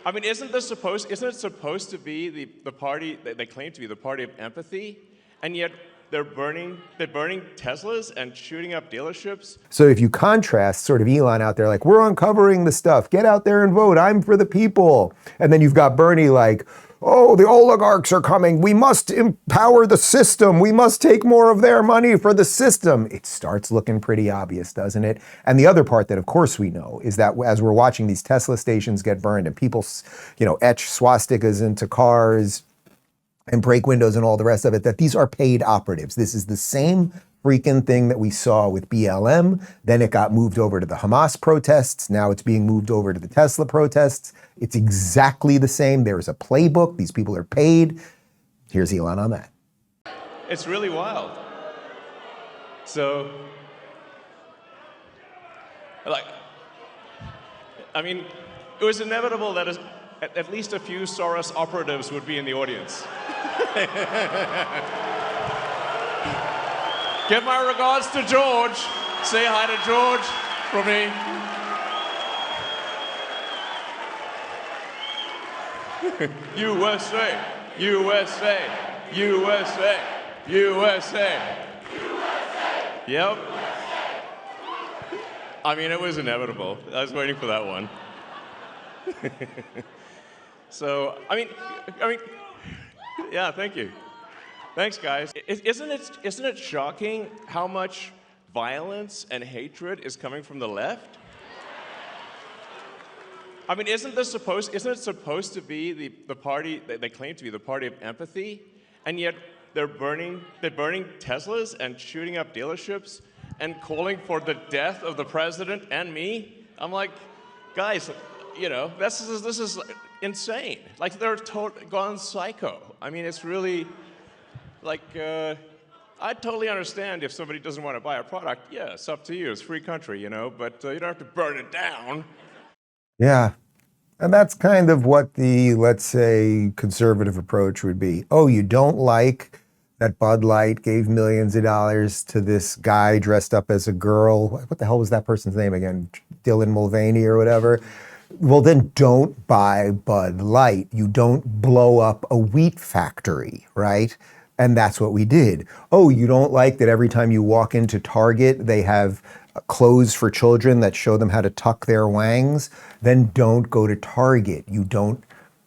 I mean, isn't it supposed to be the party, they claim to be the party of empathy, and yet they're burning Teslas and shooting up dealerships? So if you contrast sort of Elon out there like, we're uncovering the stuff, get out there and vote, I'm for the people. And then you've got Bernie like, oh, the oligarchs are coming, we must empower the system, we must take more of their money for the system. It starts looking pretty obvious, doesn't it? And the other part that of course we know is that as we're watching these Tesla stations get burned and people, etch swastikas into cars and break windows and all the rest of it, that these are paid operatives. This is the same freaking thing that we saw with BLM. Then it got moved over to the Hamas protests. Now it's being moved over to the Tesla protests. It's exactly the same. There's a playbook. These people are paid. Here's Elon on that. It's really wild. So, it was inevitable that at least a few Soros operatives would be in the audience. Give my regards to George. Say hi to George from me. USA, USA, USA, USA. Yep. I mean, it was inevitable. I was waiting for that one. So, yeah, thank you. Thanks, guys. Isn't it shocking how much violence and hatred is coming from the left? I mean, isn't it supposed to be the party, they claim to be the party of empathy, and yet they're burning Teslas and shooting up dealerships and calling for the death of the president and me? I'm like, guys, this is insane. Like, they're gone psycho. I mean, it's really, like, I totally understand if somebody doesn't want to buy a product. Yeah, it's up to you. It's a free country, but you don't have to burn it down. Yeah. And that's kind of what the, let's say, conservative approach would be. Oh, you don't like that Bud Light gave millions of dollars to this guy dressed up as a girl. What the hell was that person's name again? Dylan Mulvaney or whatever. Well, then don't buy Bud Light. You don't blow up a wheat factory, right? And that's what we did. Oh, you don't like that every time you walk into Target, they have clothes for children that show them how to tuck their wangs? Then don't go to Target. You don't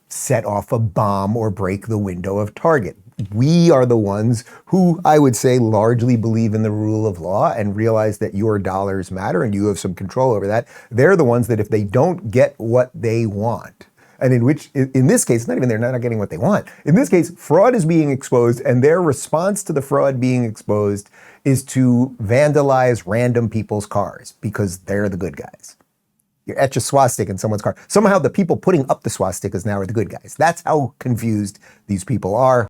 set off a bomb or break the window of Target. We are the ones who, I would say, largely believe in the rule of law and realize that your dollars matter and you have some control over that. They're the ones that if they don't get what they want, and in this case, not even they're not getting what they want. In this case, fraud is being exposed, and their response to the fraud being exposed is to vandalize random people's cars because they're the good guys. You etch a swastika in someone's car. Somehow the people putting up the swastikas now are the good guys. That's how confused these people are.